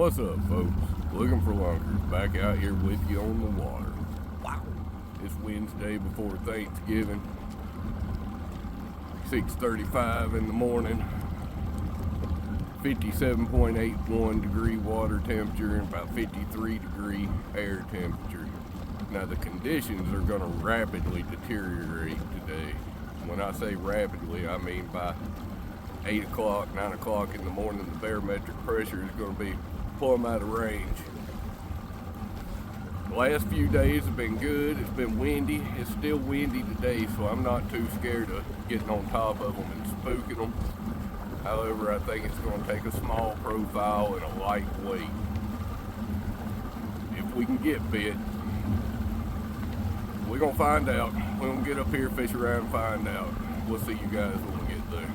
What's up, folks? Looking for lunkers, back out here with you on the water. Wow! It's Wednesday before Thanksgiving. 6:35 in the morning. 57.81 degree water temperature and about 53 degree air temperature. Now the conditions are going to rapidly deteriorate today. When I say rapidly, I mean by 8 o'clock, 9 o'clock in the morning, the barometric pressure is going to be plumb out of range. The last few days have been good. It's been windy. It's still windy today, so I'm not too scared of getting on top of them and spooking them. However, I think it's going to take a small profile and a light weight. If we can get bit, we're going to find out. We're going to get up here, fish around, and find out. We'll see you guys when we get there.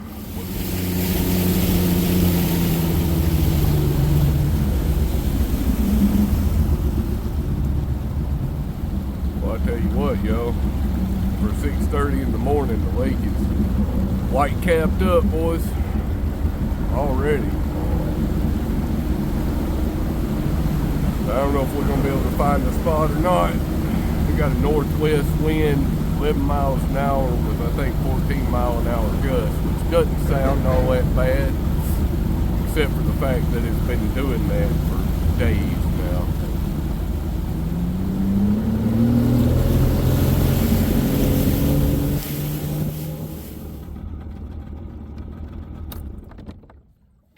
Well, I tell you what, yo, for 6:30 in the morning, the lake is white capped up, boys, already. I don't know if we're going to be able to find a spot or not. We got a northwest wind, 11 miles an hour with, I think, 14-mile-an-hour gusts, which doesn't sound all that bad, except for the fact that it's been doing that for days now.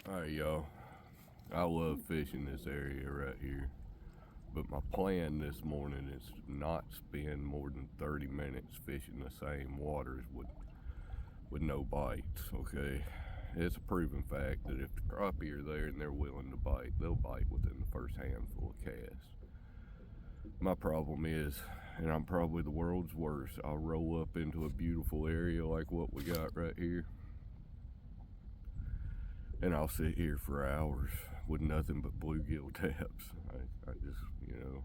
Alright, y'all, I love fishing this area right here. But my plan this morning is to not spend more than 30 minutes fishing the same waters with no bites, okay? It's a proven fact that if the crappie are there and they're willing to bite, they'll bite within the first handful of casts. My problem is, and I'm probably the world's worst, I'll roll up into a beautiful area like what we got right here, and I'll sit here for hours with nothing but bluegill taps. I just, you know,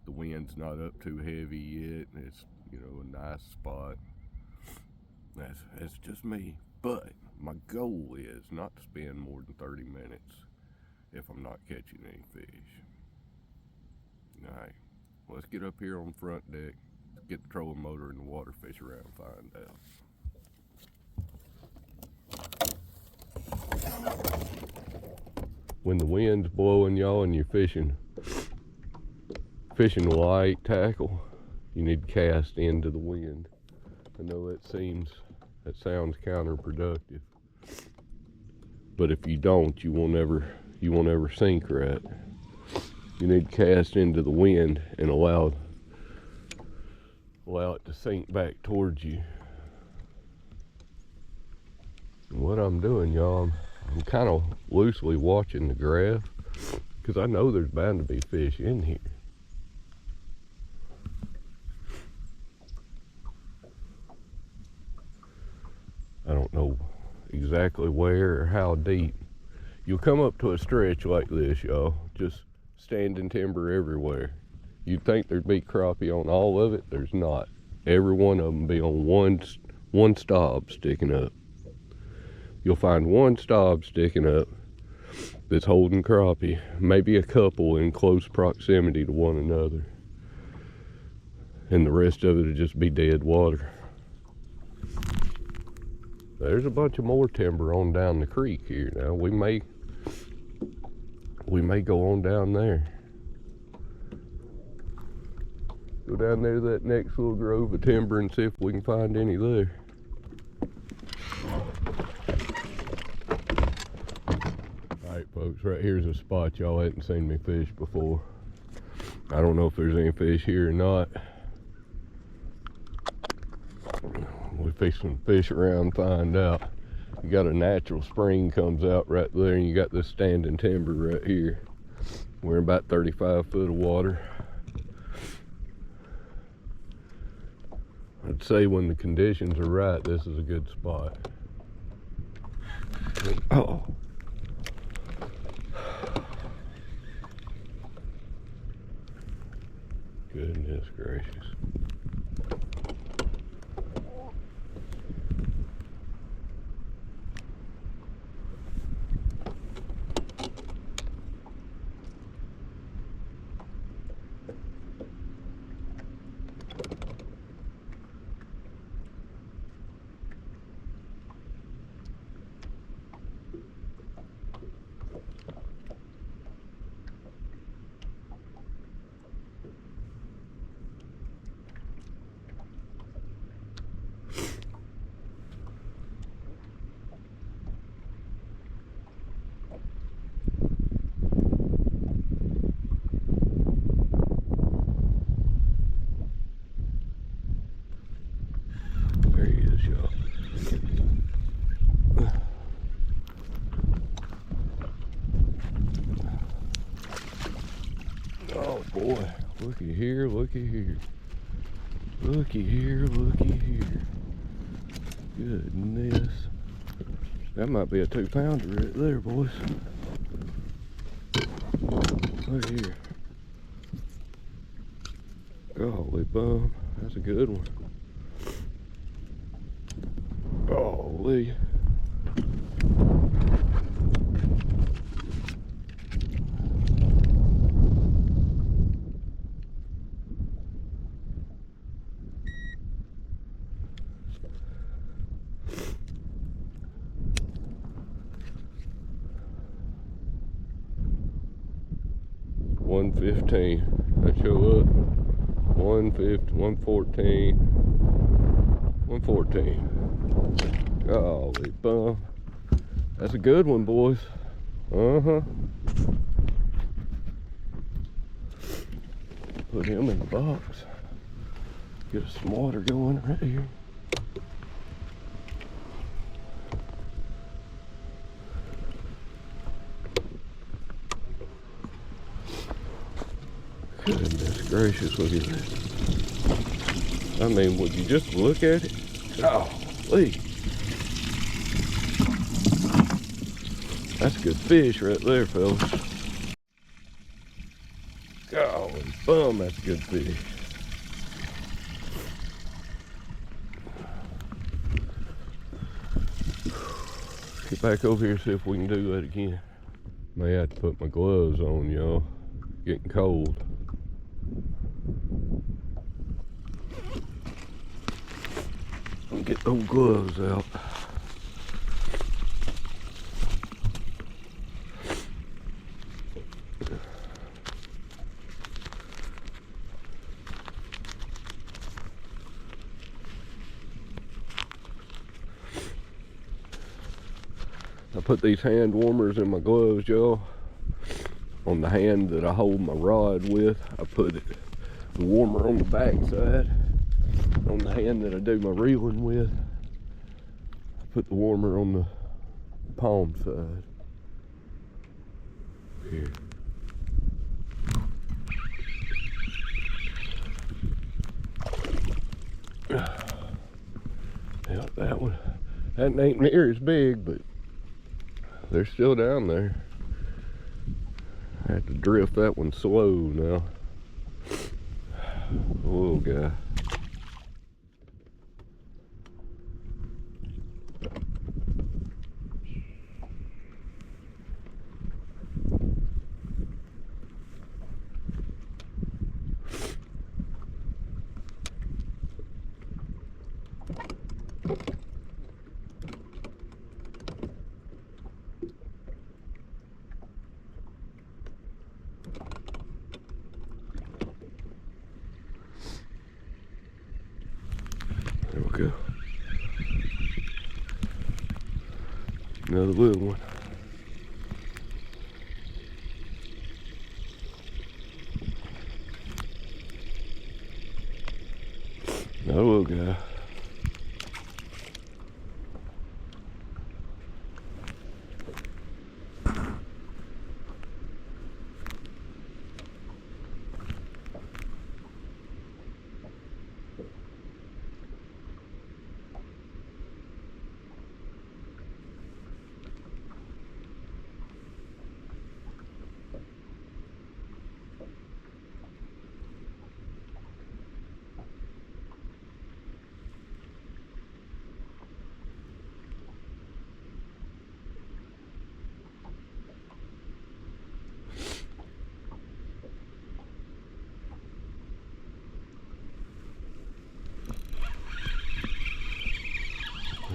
the wind's not up too heavy yet, and it's, you know, a nice spot. That's just me. But my goal is not to spend more than 30 minutes if I'm not catching any fish. Alright, let's get up here on the front deck, get the trolling motor in the water, fish around, and find out. When the wind's blowing, y'all, and you're fishing light tackle, you need to cast into the wind. I know that sounds counterproductive, but if you don't, you won't ever sink right. You need to cast into the wind and allow it to sink back towards you. And what I'm doing, y'all, I'm kind of loosely watching the graph because I know there's bound to be fish in here. I don't know exactly where or how deep. You'll come up to a stretch like this, y'all, just standing timber everywhere. You'd think there'd be crappie on all of it. There's not. Every one of them be on one stop sticking up. You'll find one stop sticking up that's holding crappie, maybe a couple in close proximity to one another, and the rest of it will just be dead water. There's a bunch of more timber on down the creek here now. We may go on down there. Go down there to that next little grove of timber and see if we can find any there. Alright folks, right here's a spot y'all hadn't seen me fish before. I don't know if there's any fish here or not. We fixing to fish around, find out. You got a natural spring comes out right there, and you got this standing timber right here. We're in about 35 foot of water. I'd say when the conditions are right, this is a good spot. Oh. Goodness gracious. looky here. Looky here, looky here. Goodness. That might be a 2-pounder right there, boys. Look here. Golly bum. That's a good one. Golly. $115. That show up. 150, 114, 114. Golly bum. That's a good one, boys. Put him in the box. Get a some water going right here. Goodness gracious, look at that. I mean, would you just look at it? Golly. That's a good fish right there, fellas. Golly bum, that's a good fish. Get back over here and see if we can do that again. May have to put my gloves on, y'all. Getting cold. Get those gloves out. I put these hand warmers in my gloves, y'all. On the hand that I hold my rod with, I put the warmer on the back side. On the hand that I do my reeling with, I put the warmer on the palm side. Here. Yeah, that one. That ain't near as big, but they're still down there. I have to drift that one slow now. Little guy. There we go. Another little one. Another little guy.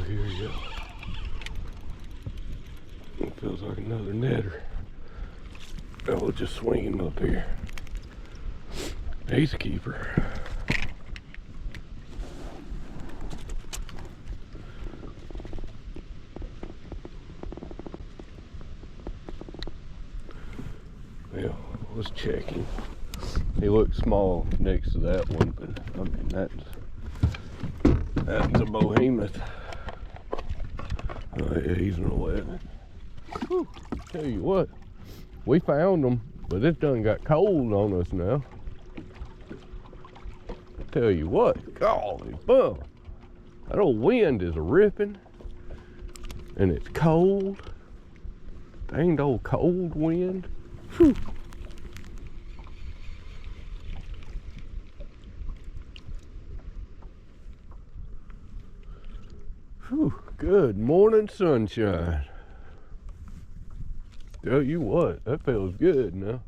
Here we go. It feels like another netter. Oh, we'll just swing him up here. He's a keeper. Well, let's check him. He looks small next to that one, but I mean that's a behemoth. Oh yeah, he's an 11. Whew. Tell you what, we found them, but it done got cold on us now. tell you what, golly bum. That old wind is a ripping, and it's cold. Dang old cold wind. Whew. Whew. Good morning, sunshine. Tell you what, that feels good now.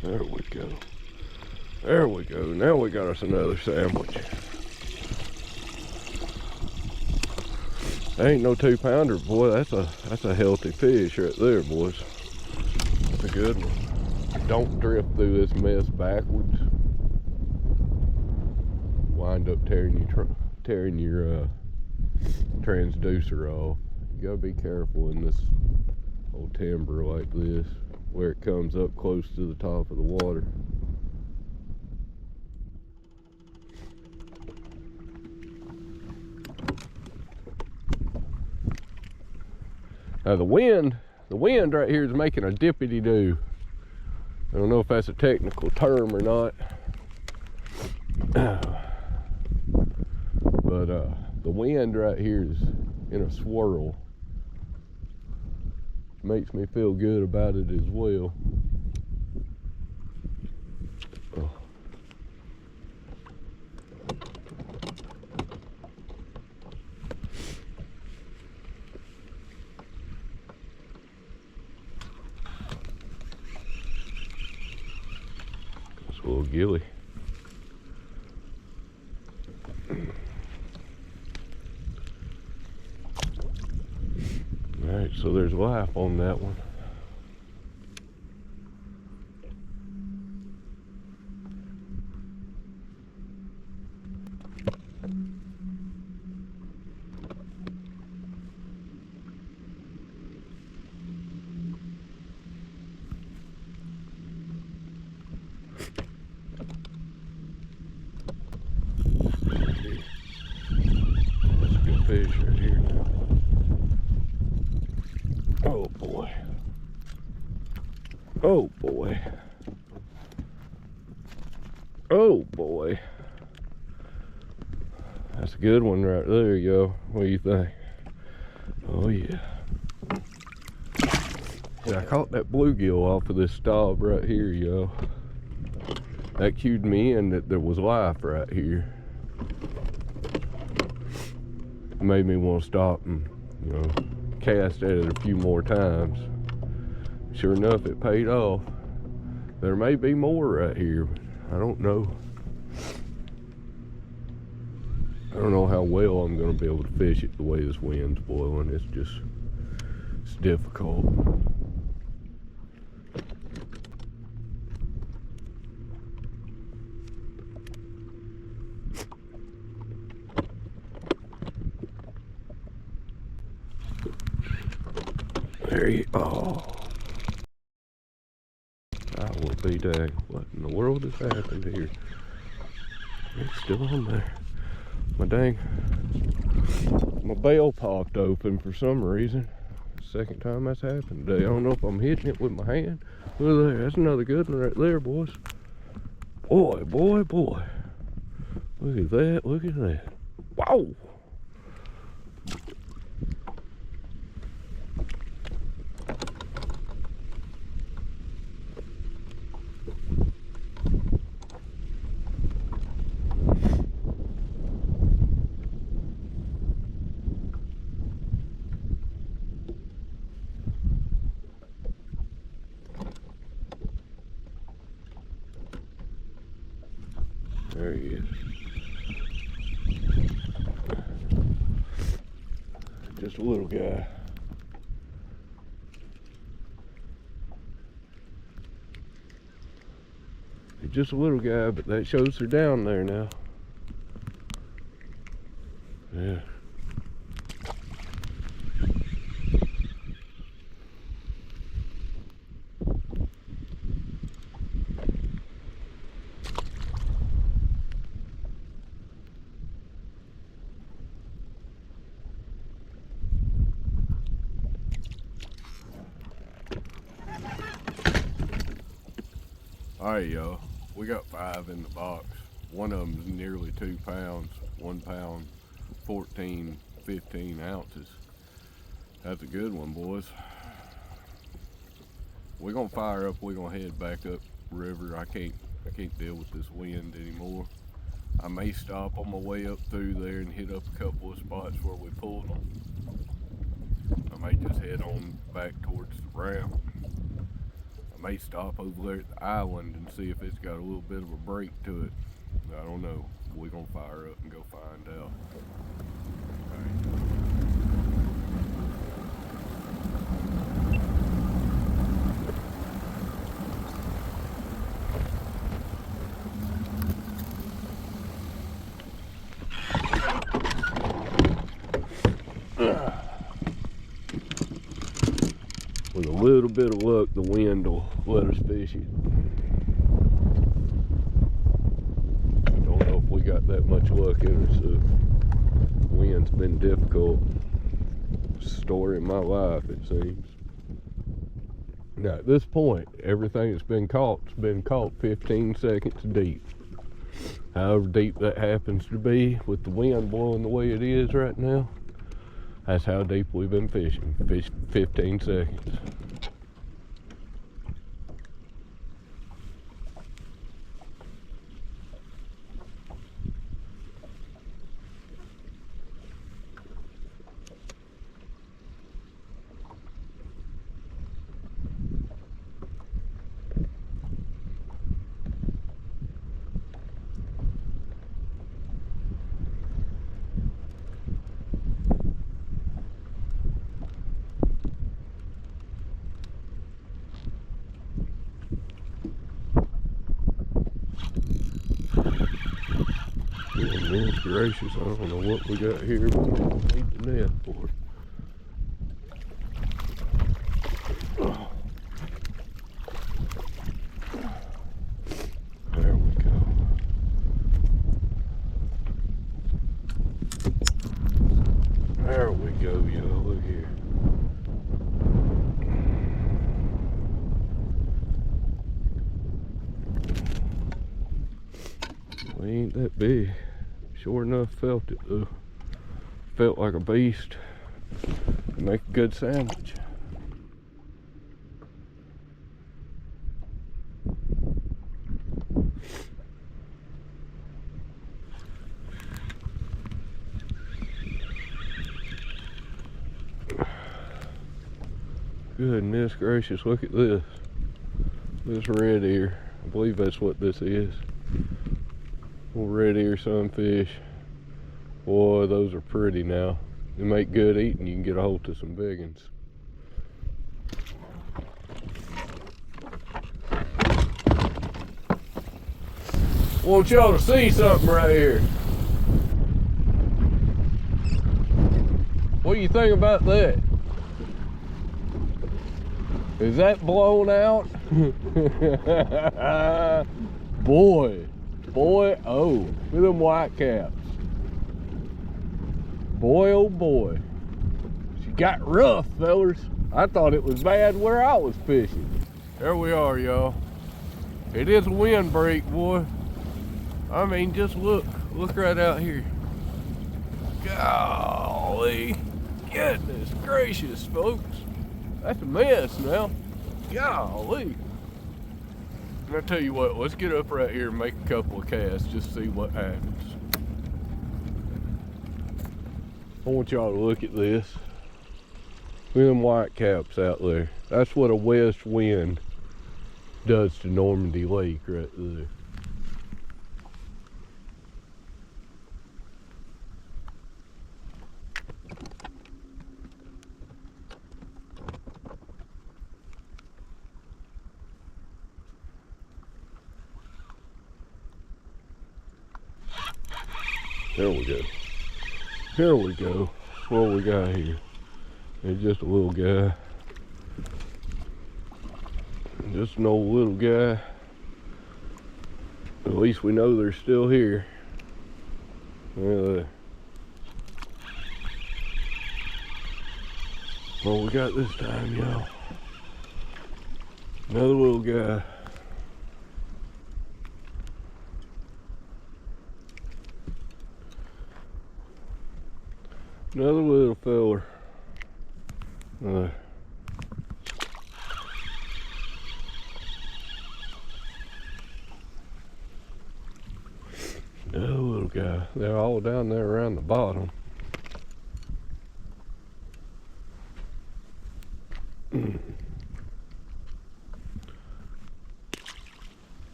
There we go. There we go. Now we got us another sandwich. That ain't no 2-pounder, boy. That's a healthy fish right there, boys. That's a good one. Don't drift through this mess backwards. Wind up tearing your transducer off. You gotta be careful in this old timber like this, where it comes up close to the top of the water. Now the wind right here is making a dippity-doo. I don't know if that's a technical term or not. But the wind right here is in a swirl. Makes me feel good about it as well. Oh. That's a little gilly. Alright, so there's life on that one. That's a good fish right here. Oh boy. Oh boy. Oh boy. That's a good one right there, yo. What do you think? Oh yeah. Yeah, I caught that bluegill off of this stop right here, yo. That cued me in that there was life right here. It made me want to stop and, you know, cast at it a few more times. Sure enough, it paid off. There may be more right here, but I don't know. I don't know how well I'm going to be able to fish it the way this wind's blowing. It's difficult. There you go. I will be dang. What in the world has happened here? It's still on there. My bail popped open for some reason. Second time that's happened today. I don't know if I'm hitting it with my hand. Look there, that's another good one right there, boys. Boy, boy, boy. Look at that, look at that. Wow! There he is. Just a little guy. He's just a little guy, but that shows they're down there now. Yeah. Alright, y'all, we got 5 in the box. One of them's nearly 2 pounds, 1 pound, 14, 15 ounces. That's a good one, boys. We're gonna fire up, we're gonna head back up river. I can't deal with this wind anymore. I may stop on my way up through there and hit up a couple of spots where we pulled them. I may just head on back towards the ramp. I may stop over there at the island and see if it's got a little bit of a break to it. I don't know. We're gonna fire up and go find out. With a little bit of luck, the wind will let us fish it. I don't know if we got that much luck in it, so the wind's been difficult. Story of my life, it seems. Now at this point, everything that's been caught's been caught 15 seconds deep. However deep that happens to be, with the wind blowing the way it is right now, that's how deep we've been fishing. Fish 15 seconds. Goodness gracious, I don't know what we got here, but we don't need the net for it. There we go. There we go, y'all. Look here. We ain't that big. Sure enough, felt it though. Felt like a beast. Make a good sandwich. Goodness gracious, look at this. This red ear. I believe that's what this is. Little red ear sunfish. Boy, those are pretty now. They make good eating. You can get a hold of some big ones. Want y'all to see something right here. What do you think about that? Is that blown out? Boy, oh, look at them white caps. Boy, oh boy. She got rough, fellers. I thought it was bad where I was fishing. There we are, y'all. It is a wind break, boy. I mean, just look right out here. Golly, goodness gracious, folks. That's a mess now. Golly. And I tell you what, let's get up right here and make a couple of casts, just see what happens. I want y'all to look at this. Look at them white caps out there. That's what a west wind does to Normandy Lake right there. There we go. Here we go. What we got here? It's just a little guy. Just an old little guy. At least we know they're still here. What we got this time, y'all? Another little guy. Another little feller. Another little guy. They're all down there around the bottom.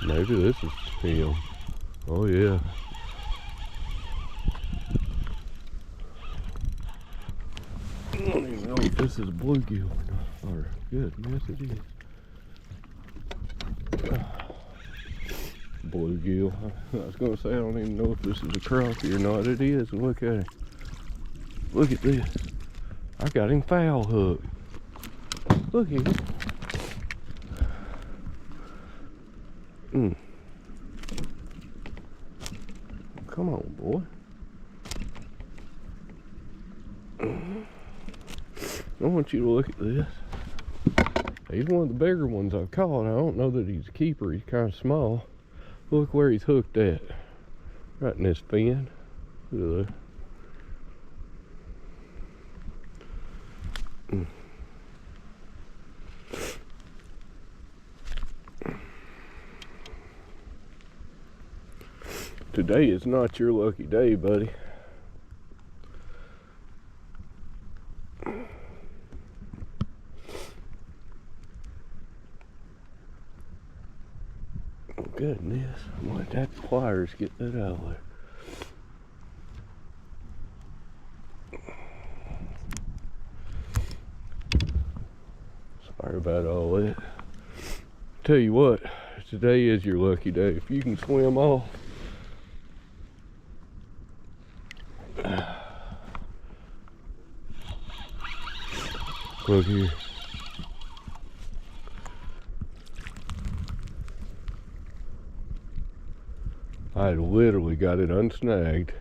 Maybe this is him. Oh yeah. I don't even know if this is a bluegill or not. Or goodness, it is. Bluegill. I was gonna say I don't even know if this is a crappie or not. It is. Look at it. Look at this. I got him foul hooked. Look at it. Come on, boy. I want you to look at this. He's one of the bigger ones I've caught. I don't know that he's a keeper. He's kind of small. Look where he's hooked at. Right in this fin. Look at that. Today is not your lucky day, buddy. Oh, goodness. I'm gonna have to pliers to get that out of there. Sorry about all that. Tell you what, today is your lucky day. If you can swim off, look here. I had literally got it unsnagged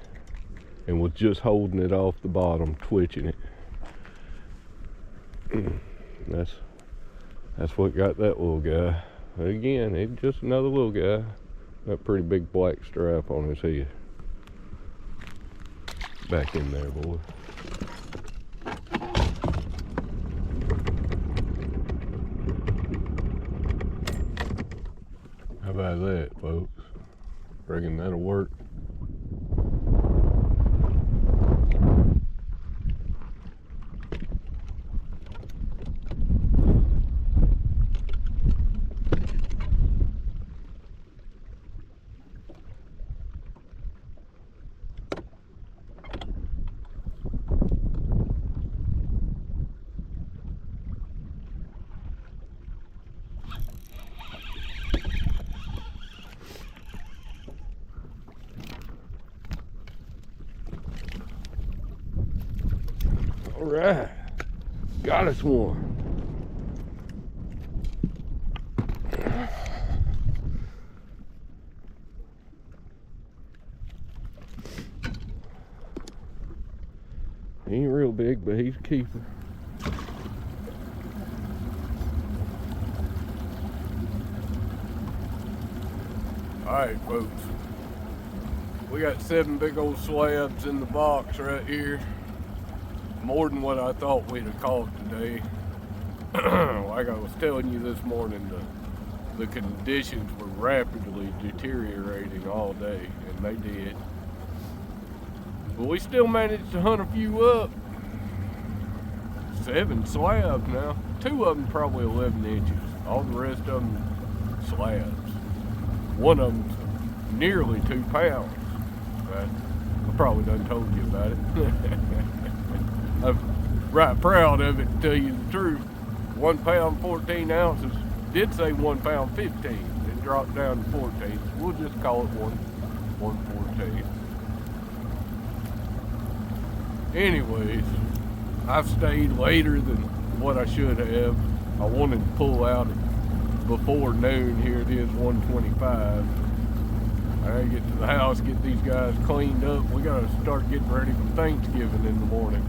and was just holding it off the bottom, twitching it. That's what got that little guy. Again, it's just another little guy. Got a pretty big black stripe on his head. Back in there, boy. How about that, folks? Reckon that'll work. All right, got us one. He ain't real big, but he's a keeper. Alright folks, we got 7 big old slabs in the box right here. More than what I thought we'd have caught today. Like I was telling you this morning, the conditions were rapidly deteriorating all day, and they did. But we still managed to hunt a few up. 7 slabs now. 2 of them probably 11 inches. All the rest of them slabs. One of them's nearly 2 pounds. But I probably done told you about it. I'm right proud of it, to tell you the truth. 1 pound 14 ounces. Did say 1 pound 15. It dropped down to 14. So we'll just call it 114. Anyways, I've stayed later than what I should have. I wanted to pull out before noon. Here it is, 1:25. I gotta get to the house, get these guys cleaned up. We gotta start getting ready for Thanksgiving in the morning.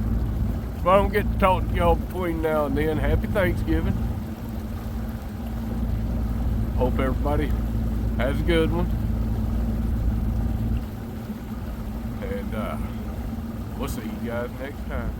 If I don't get to talk to y'all between now and then, happy Thanksgiving. Hope everybody has a good one. And we'll see you guys next time.